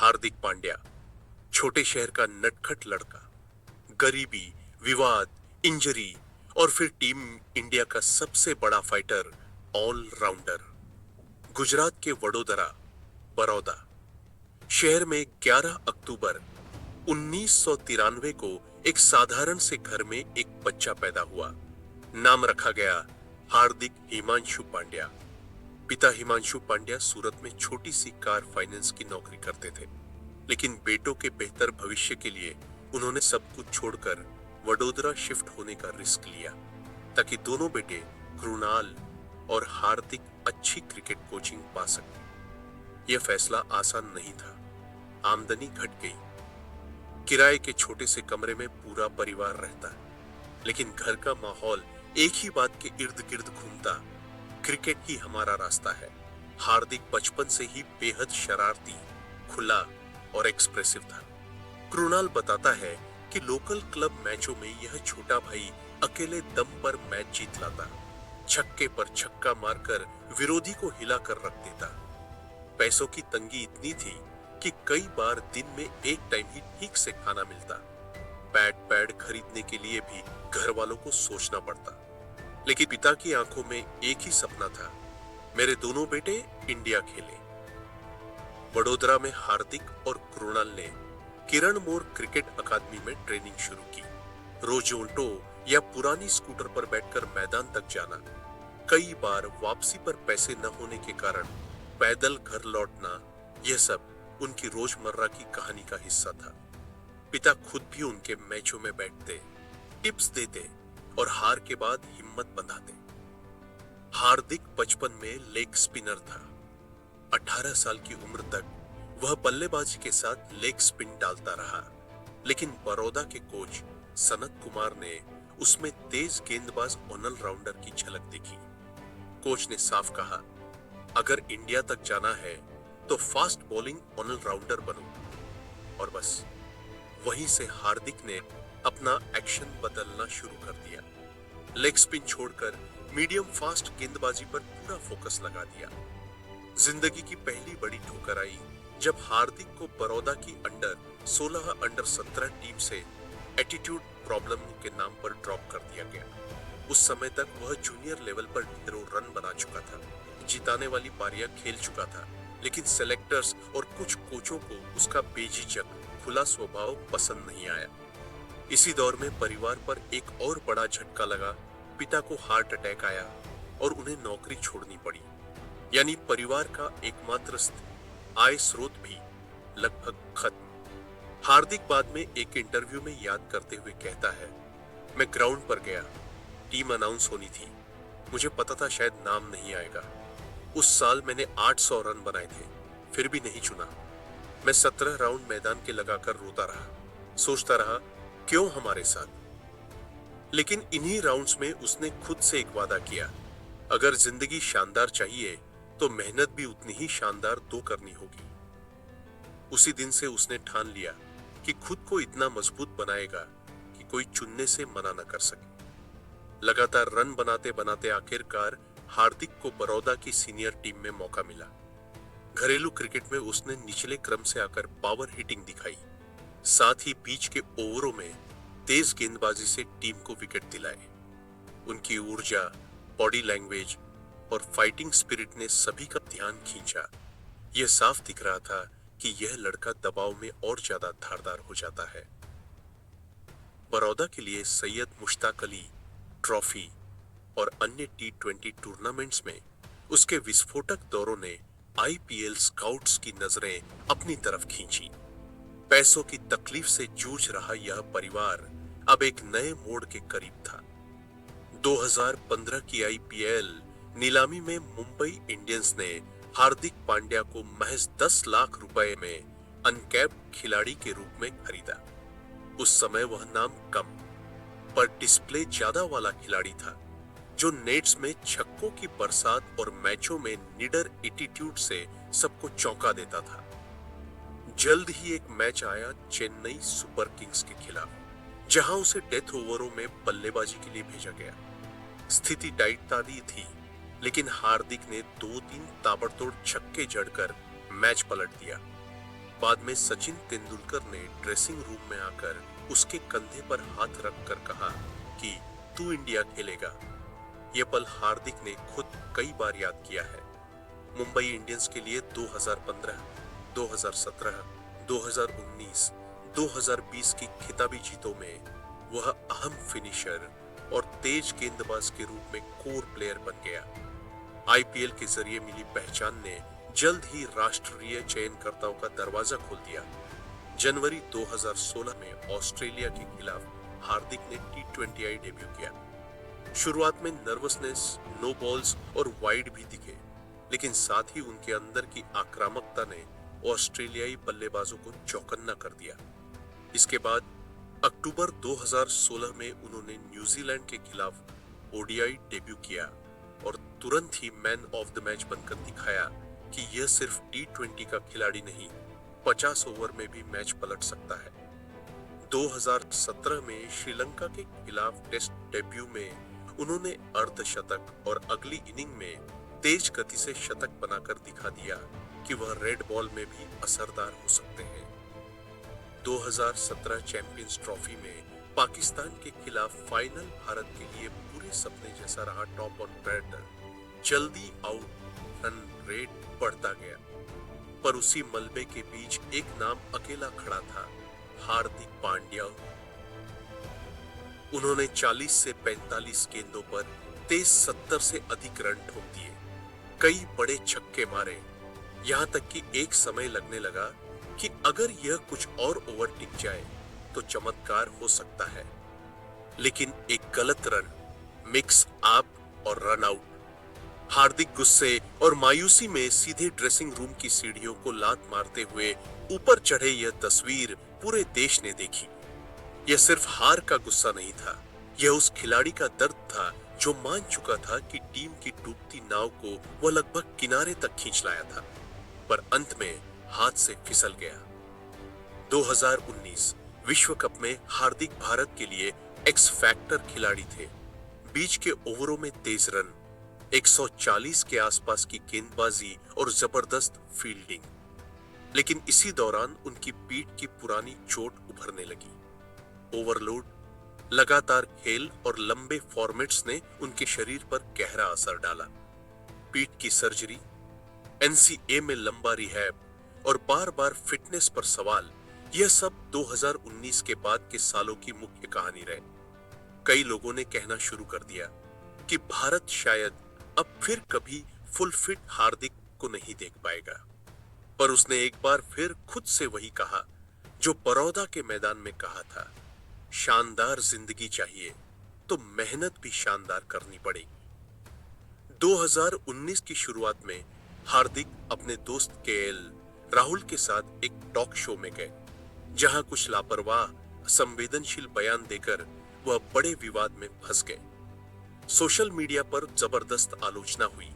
हार्दिक पांड्या, छोटे शहर का नटखट लड़का, गरीबी, विवाद, इंजरी और फिर टीम इंडिया का सबसे बड़ा फाइटर, ऑलराउंडर। गुजरात के वडोदरा, बड़ौदा शहर में 11 अक्टूबर 1993 को एक साधारण से घर में एक बच्चा पैदा हुआ। नाम रखा गया हार्दिक हिमांशु पांड्या। पिता हिमांशु पांड्या सूरत में छोटी सी कार फाइनेंस की नौकरी करते थे, लेकिन बेटों के बेहतर भविष्य के लिए उन्होंने सब कुछ छोड़कर वडोदरा शिफ्ट होने का रिस्क लिया, ताकि दोनों बेटे कृणाल और हार्दिक अच्छी क्रिकेट कोचिंग पा सकें। यह फैसला आसान नहीं था। आमदनी घट गई, किराए के छोटे से कमरे में पूरा परिवार रहता, लेकिन घर का माहौल एक ही बात के इर्द गिर्द घूमता, क्रिकेट ही हमारा रास्ता है। हार्दिक बचपन से ही बेहद शरारती, खुला और एक्सप्रेसिव था। कृणाल बताता है कि लोकल क्लब मैचों में यह छोटा भाई अकेले दम पर मैच जीत लाता, छक्के पर छक्का मारकर विरोधी को हिला कर रख देता। पैसों की तंगी इतनी थी कि कई बार दिन में एक टाइम ही ठीक से खाना मिलता। पैड खरीदने के लिए भी घर वालों को सोचना पड़ता। लेकिन पिता की आंखों में एक ही सपना था, मेरे दोनों बेटे इंडिया खेले। वडोदरा में हार्दिक और कृणाल ने किरण मोर क्रिकेट अकादमी में ट्रेनिंग शुरू की। रोज ऑटो या पुरानी स्कूटर पर बैठकर मैदान तक जाना, कई बार वापसी पर पैसे न होने के कारण पैदल घर लौटना, यह सब उनकी रोजमर्रा की कहानी का हिस्सा था। पिता खुद भी उनके मैचों में बैठते, टिप्स देते और हार के बाद हिम्मत बंधाते। हार्दिक बचपन में लेग स्पिनर था। 18 साल की उम्र तक वह बल्लेबाजी के साथ लेग स्पिन डालता रहा, लेकिन बड़ौदा के कोच सनत कुमार ने उसमें तेज गेंदबाज ऑलराउंडर की झलक देखी। कोच ने साफ कहा, अगर इंडिया तक जाना है तो फास्ट बॉलिंग ऑलराउंडर बनो। और बस वहीं से हार्दिक ने अपना एक्शन बदलना शुरू कर दिया। लेग स्पिन छोड़कर मीडियम फास्ट गेंदबाजी पर पूरा फोकस लगा दिया। जिंदगी की पहली बड़ी ठोकर आई जब हार्दिक को बड़ौदा की अंडर 16 अंडर 17 टीम से एटीट्यूड प्रॉब्लम के नाम पर ड्रॉप कर दिया गया। उस समय तक वह जूनियर लेवल पर ढेरों रन बना चुका था, जिताने वाली पारियां खेल चुका था, लेकिन सेलेक्टर्स और कुछ कोचों को उसका बेझिझक खुला स्वभाव पसंद नहीं आया। इसी दौर में परिवार पर एक और बड़ा झटका लगा। पिता को हार्ट अटैक आया और उन्हें नौकरी छोड़नी पड़ी, यानी परिवार का एकमात्र आय स्रोत भी लगभग खत्म। हार्दिक बाद में एक इंटरव्यू में याद करते हुए कहता है, मैं ग्राउंड पर गया, टीम अनाउंस होनी थी, मुझे पता था शायद नाम नहीं आएगा। उस साल मैंने 800 रन बनाए थे, फिर भी नहीं चुना। मैं 17 राउंड मैदान के लगाकर रोता रहा, सोचता रहा क्यों हमारे साथ। लेकिन इन्हीं राउंड्स में उसने खुद से एक वादा किया, अगर जिंदगी शानदार चाहिए तो मेहनत भी उतनी ही शानदार दो करनी होगी। उसी दिन से उसने ठान लिया कि खुद को इतना मजबूत बनाएगा कि कोई चुनने से मना न कर सके। लगातार रन बनाते बनाते आखिरकार हार्दिक को बड़ौदा की सीनियर टीम में मौका मिला। घरेलू क्रिकेट में उसने निचले क्रम से आकर पावर हिटिंग दिखाई, साथ ही बीच के ओवरों में तेज गेंदबाजी से टीम को विकेट दिलाए। उनकी ऊर्जा, बॉडी लैंग्वेज और फाइटिंग स्पिरिट ने सभी का ध्यान खींचा। यह साफ दिख रहा था कि यह लड़का दबाव में और ज्यादा धारदार हो जाता है। बड़ौदा के लिए सैयद मुश्ताक अली ट्रॉफी और अन्य T20 टूर्नामेंट्स में उसके विस्फोटक दौरों ने IPL स्काउट्स की नजरें अपनी तरफ खींची। पैसों की तकलीफ से जूझ रहा यह परिवार अब एक नए मोड़ के करीब था। 2015 की IPL नीलामी में मुंबई इंडियंस ने हार्दिक पांड्या को महज 10 लाख रुपए में अनकैप्ड खिलाड़ी के रूप में खरीदा। उस समय वह नाम कम पर डिस्प्ले ज्यादा वाला खिलाड़ी था, जो नेट्स में छक्कों की बरसात और मैचों में निडर एटीट्यूड से सबको चौंका देता था। जल्द ही एक मैच आया चेन्नई सुपर किंग्स के खिलाफ, जहां उसे डेथ ओवरों में बल्लेबाजी के लिए भेजा गया। स्थिति टाइट तारी थी, लेकिन हार्दिक ने 2-3 ताबड़तोड़ छक्के जड़कर मैच पलट दिया। बाद में सचिन तेंदुलकर ने ड्रेसिंग रूम में आकर उसके कंधे पर हाथ रखकर कहा कि तू इंडिया खेलेगा। यह पल हार्दिक ने खुद कई बार याद किया है। मुंबई इंडियंस के लिए 2015, 2017, 2019, 2020 की खिताबी जीतों में वह अहम फिनिशर और तेज गेंदबाज के रूप में कोर प्लेयर बन गया। आईपीएल के जरिए मिली पहचान ने जल्द ही राष्ट्रीय चयनकर्ताओं का दरवाजा खोल दिया। जनवरी 2016 में ऑस्ट्रेलिया के खिलाफ हार्दिक ने टी20 डेब्यू किया। शुरुआत में नर्वसनेस, नो बॉल्स और वाइड भी दिखे, लेकिन साथ ही उनके अंदर की आक्रामकता ने ऑस्ट्रेलियाई बल्लेबाजों को चौकन्ना कर दिया। इसके बाद अक्टूबर 2016 में उन्होंने न्यूजीलैंड के खिलाफ ओडीआई डेब्यू किया और तुरंत ही मैन ऑफ द मैच बनकर दिखाया कि यह सिर्फ टी20 का खिलाड़ी नहीं, 50 ओवर में भी मैच पलट सकता है। 2017 में श्रीलंका के खिलाफ टेस्ट डेब्यू में उन्होंने अर्धशतक और अगली इनिंग में तेज गति से शतक बनाकर दिखा दिया कि वह रेड बॉल में भी असरदार हो सकते हैं। 2017 चैंपियंस ट्रॉफी में पाकिस्तान के खिलाफ फाइनल भारत के लिए पूरे सपने जैसा रहा। टॉप ऑर्डर जल्दी आउट रन रेट बढ़ता गया, पर उसी मलबे के बीच एक नाम अकेला खड़ा था, हार्दिक पांड्या। उन्होंने 40 से 45 गेंदों पर तेज 70 से अधिक रन ठोक दिए, कई बड़े छक्के मारे, यहां तक कि एक समय लगने लगा कि अगर यह कुछ और ओवर टिक जाए तो चमत्कार हो सकता है। लेकिन एक गलत रन, मिक्स अप और रन आउट, हार्दिक गुस्से और मायूसी में सीधे ड्रेसिंग रूम की सीढ़ियों को लात मारते हुए ऊपर चढ़े। यह तस्वीर पूरे देश ने देखी। यह सिर्फ हार का गुस्सा नहीं था, यह उस खिलाड़ी का दर्द था जो मान चुका था कि टीम की डूबती नाव को वह लगभग किनारे तक खींच लाया था, पर अंत में हाथ से फिसल गया। 2019 विश्व कप में हार्दिक भारत के लिए एक्स फैक्टर खिलाड़ी थे। बीच के ओवरों में तेज रन, 140 के आसपास की गेंदबाजी और जबरदस्त फील्डिंग। लेकिन इसी दौरान उनकी पीठ की पुरानी चोट उभरने लगी। ओवरलोड, लगातार खेल और लंबे फॉर्मेट्स ने उनके शरीर पर गहरा असर डाला। पीठ की सर्जरी, एनसीए में लंबा रिहैब और बार बार फिटनेस पर सवाल, यह सब 2019 के बाद के सालों की मुख्य कहानी रहे। कई लोगों ने कहना शुरू कर दिया कि भारत शायद अब फिर कभी फुल फिट हार्दिक को नहीं देख पाएगा। पर उसने एक बार फिर खुद से वही कहा जो बड़ौदा के मैदान में कहा था, शानदार जिंदगी चाहिए तो मेहनत भी शानदार करनी पड़ेगी। 2019 की शुरुआत में हार्दिक अपने दोस्त केएल राहुल के साथ एक टॉक शो में गए, जहां कुछ लापरवाह, संवेदनशील बयान देकर वह बड़े विवाद में फंस गए। सोशल मीडिया पर जबरदस्त आलोचना हुई।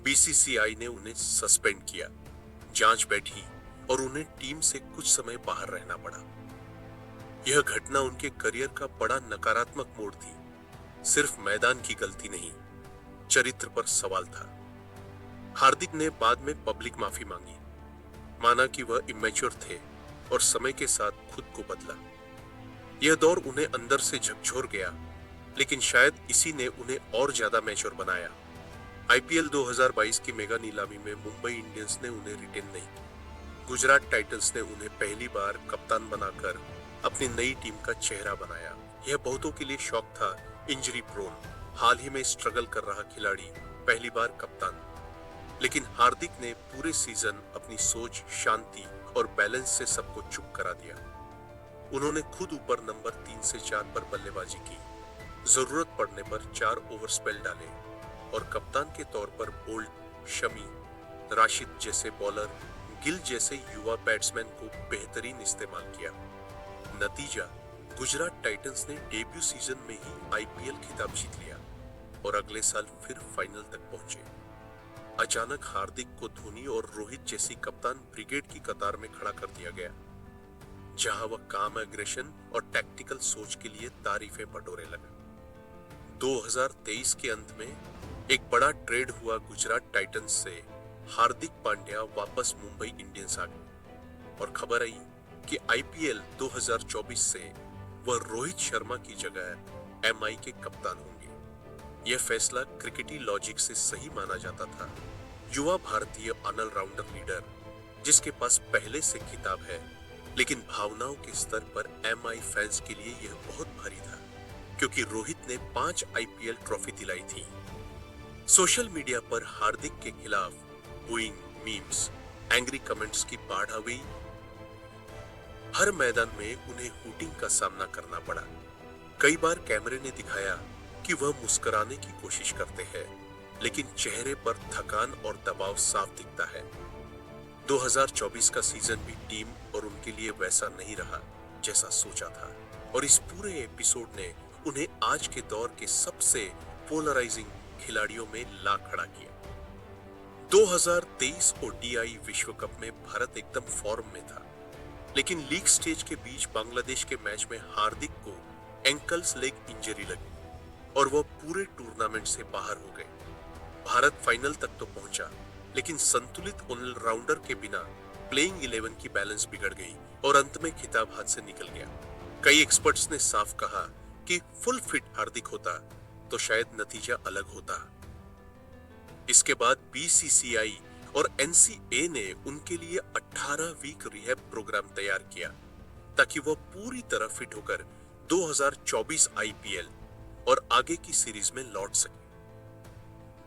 बीसीसीआई ने उन्हें सस्पेंड किया, जांच बैठी और उन्हें टीम से कुछ समय बाहर रहना पड़ा। यह घटना उनके करियर का बड़ा नकारात्मक मोड़ थी। सिर्फ मैदान की गलती नहीं, चरित्र पर सवाल था। हार्दिक ने बाद में पब्लिक माफी मांगी, माना कि वह इमेच्योर थे और समय के साथ खुद को बदला। यह दौर उन्हें अंदर से झकझोर गया, लेकिन शायद इसी ने उन्हें और ज्यादा मैच्योर बनाया। आईपीएल 2022 की मेगा नीलामी में मुंबई इंडियंस ने उन्हें रिटेन नहीं, गुजरात टाइटंस ने उन्हें पहली बार कप्तान बनाकर अपनी नई टीम का चेहरा बनाया। यह बहुतों के लिए शौक था। इंजरी प्रोन, हाल ही में स्ट्रगल कर रहा खिलाड़ी, पहली बार कप्तान। लेकिन हार्दिक ने पूरे सीजन अपनी सोच, शांति और बैलेंस से सबको चुप करा दिया। उन्होंने खुद ऊपर नंबर 3 से 4 पर बल्लेबाजी की, जरूरत पड़ने पर 4 ओवर स्पेल डाले और कप्तान के तौर पर बोल्ट, शमी, राशिद जैसे बॉलर, गिल जैसे युवा बैट्समैन को बेहतरीन इस्तेमाल किया। नतीजा, गुजरात टाइटंस ने डेब्यू सीजन में ही आईपीएल खिताब जीत लिया और अगले साल फिर फाइनल तक पहुंचे। अचानक हार्दिक को धोनी और रोहित जैसी कप्तान ब्रिगेड की कतार में खड़ा कर दिया गया, जहां वह काम, एग्रेशन और टैक्टिकल सोच के लिए तारीफें बटोरे लगा। 2023 के अंत में एक बड़ा ट्रेड हुआ। गुजरात टाइटंस से हार्दिक पांड्या वापस मुंबई इंडियंस आ गए। और खबर आई कि आईपीएल 2024 से वह रोहित शर्मा की जगह एमआई के कप्तान होंगे। यह फैसला क्रिकेटी लॉजिक से सही माना जाता था। युवा भारतीय ऑलराउंडर लीडर जिसके पास पहले से खिताब है, लेकिन भावनाओं के स्तर पर एमआई फैंस के लिए यह बहुत भारी था, क्योंकि रोहित ने 5 आईपीएल ट्रॉफी दिलाई थी। सोशल मीडिया पर हार्दिक के खिलाफ बूइंग, मीम्स, एंग्री कमेंट्स की बाढ़ आ गई। हर मैदान में उन्हें हूटिंग का सामना करना पड़ा। कई बार कैमरे ने दिखाया कि वह मुस्कुराने की कोशिश करते हैं, लेकिन चेहरे पर थकान और दबाव साफ दिखता है। 2024 का सीजन भी टीम और उनके लिए वैसा नहीं रहा जैसा सोचा था, और इस पूरे एपिसोड ने उन्हें आज के दौर के सबसे पोलराइजिंग खिलाड़ियों में ला खड़ा किया। 2023 ओडीआई विश्व कप में भारत एकदम फॉर्म में था, लेकिन लीग स्टेज के बीच बांग्लादेश के मैच में हार्दिक को एंकल्स लेग इंजरी लगी और वह पूरे टूर्नामेंट से बाहर हो गए। भारत फाइनल तक तो पहुंचा, लेकिन संतुलित ऑलराउंडर के बिना प्लेइंग 11 की बैलेंस बिगड़ गई और अंत में खिताब हाथ से निकल गया। कई एक्सपर्ट्स ने साफ कहा कि फुल फिट हार्दिक होता तो शायद नतीजा अलग होता। इसके बाद बीसीसीआई और एनसीए ने उनके लिए 18 वीक रिहैब प्रोग्राम तैयार किया ताकि वह पूरी तरह फिट होकर 2024 आईपीएल और आगे की सीरीज में लौट सके।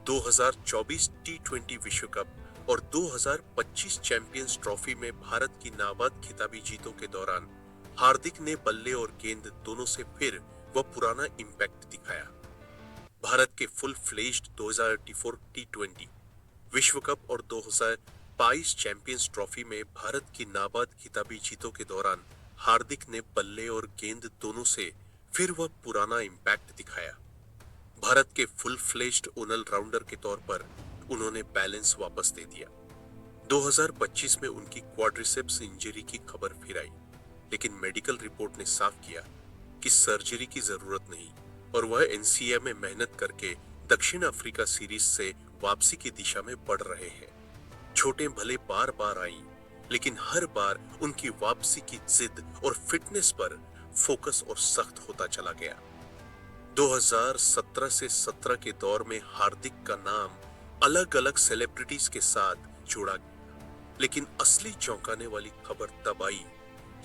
2024 टी20 विश्व कप और 2025 चैंपियंस ट्रॉफी में भारत की नाबाद खिताबी जीतों के दौरान हार्दिक ने बल्ले और गेंद दोनों से फिर वह पुराना इंपैक्ट दिखाया। भारत के फुल फ्लेज्ड 2024 टी20 विश्व कप और 2022 चैंपियंस ट्रॉफी में भारत की नाबाद खिताबी जीतों के दौरान हार्दिक ने बल्ले और गेंद दोनों से फिर वह पुराना इंपैक्ट दिखाया। भारत के फुल फ्लेज्ड ऑलराउंडर के तौर पर उन्होंने बैलेंस वापस दे दिया। 2025 में उनकी क्वाड्रिसेप्स इंजरी की खबर फिर आई, लेकिन मेडिकल रिपोर्ट ने साफ किया कि सर्जरी की जरूरत नहीं और वह एनसीए में मेहनत करके दक्षिण अफ्रीका सीरीज से वापसी की दिशा में बढ़ रहे हैं। चोटें भले बार बार आई, लेकिन हर बार उनकी वापसी की जिद और फिटनेस पर फोकस और सख्त होता चला गया। 2017 से 17 के दौर में हार्दिक का नाम अलग अलग सेलिब्रिटीज के साथ जोड़ा गया, लेकिन असली चौंकाने वाली खबर तब आई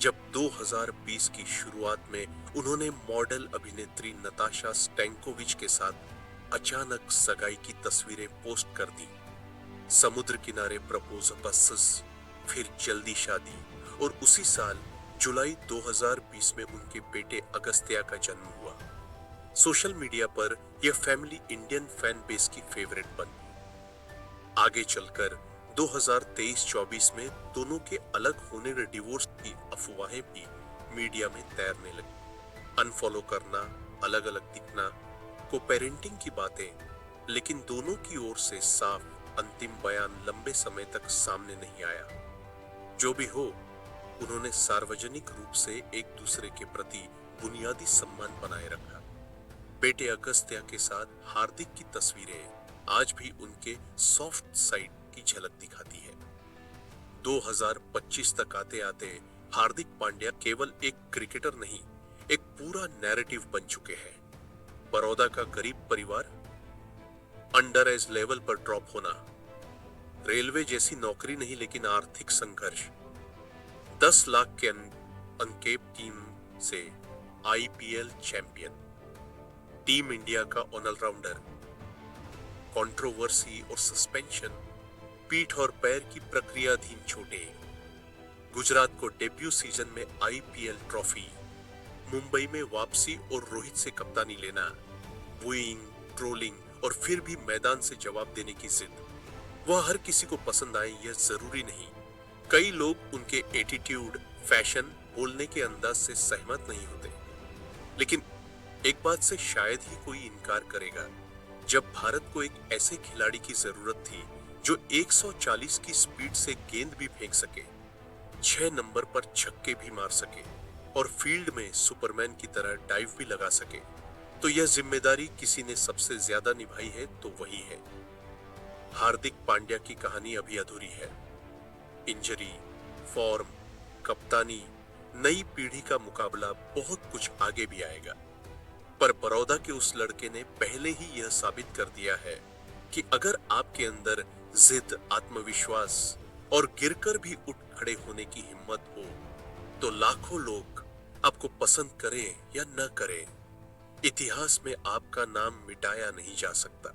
जब 2020 की शुरुआत में उन्होंने मॉडल अभिनेत्री नताशा स्टैंकोविच के साथ अचानक सगाई की तस्वीरें पोस्ट कर दी। समुद्र किनारे प्रपोजल्स, फिर जल्दी शादी और उसी साल जुलाई 2020 में उनके बेटे अगस्त्या का जन्म हुआ। सोशल मीडिया पर यह फैमिली इंडियन फैन बेस की फेवरेट बन गई। आगे चलकर 2023-24 में दोनों के अलग होने और डिवोर्स की अफवाहें भी मीडिया में तैरने लगी। अनफॉलो करना, अलग अलग दिखना, को पेरेंटिंग की बातें, लेकिन दोनों की ओर से साफ अंतिम बयान लंबे समय तक सामने नहीं आया। जो भी हो, उन्होंने सार्वजनिक रूप से एक दूसरे के प्रति बुनियादी सम्मान बनाए रखा। बेटे अगस्त्या के साथ हार्दिक की तस्वीरें आज भी उनके सॉफ्ट साइड की झलक दिखाती है। 2025 तक आते आते हार्दिक पांड्या केवल एक क्रिकेटर नहीं, एक पूरा नैरेटिव बन चुके हैं। बड़ौदा का गरीब परिवार, अंडर एज लेवल पर ड्रॉप होना, रेलवे जैसी नौकरी नहीं लेकिन आर्थिक संघर्ष, 10 लाख के अनकेप टीम से आईपीएल चैंपियन, टीम इंडिया का ऑलराउंडर, कंट्रोवर्सी और सस्पेंशन, पीठ और पैर की प्रक्रियाधीन चोटें, गुजरात को डेब्यू सीजन में आईपीएल ट्रॉफी, मुंबई में वापसी और रोहित से कप्तानी लेना, बूइंग, ट्रोलिंग और फिर भी मैदान से जवाब देने की जिद। वह हर किसी को पसंद आए यह जरूरी नहीं। कई लोग उनके एटीट्यूड, फैशन, बोलने के अंदाज से सहमत नहीं होते, लेकिन एक बात से शायद ही कोई इनकार करेगा, जब भारत को एक ऐसे खिलाड़ी की जरूरत थी जो 140 की स्पीड से गेंद भी फेंक सके, 6 नंबर पर छक्के भी मार सके और फील्ड में सुपरमैन की तरह डाइव भी लगा सके, तो यह जिम्मेदारी किसी ने सबसे ज्यादा निभाई है तो वही है। हार्दिक पांड्या की कहानी अभी अधूरी है। इंजरी, फॉर्म कप्तानी, नई पीढ़ी का मुकाबला बहुत कुछ आगे भी आएगा। पर बड़ौदा के उस लड़के ने पहले ही यह साबित कर दिया है कि अगर आपके अंदर जिद, आत्मविश्वास और गिरकर भी उठ खड़े होने की हिम्मत हो, तो लाखों लोग आपको पसंद करें या न करें, इतिहास में आपका नाम मिटाया नहीं जा सकता।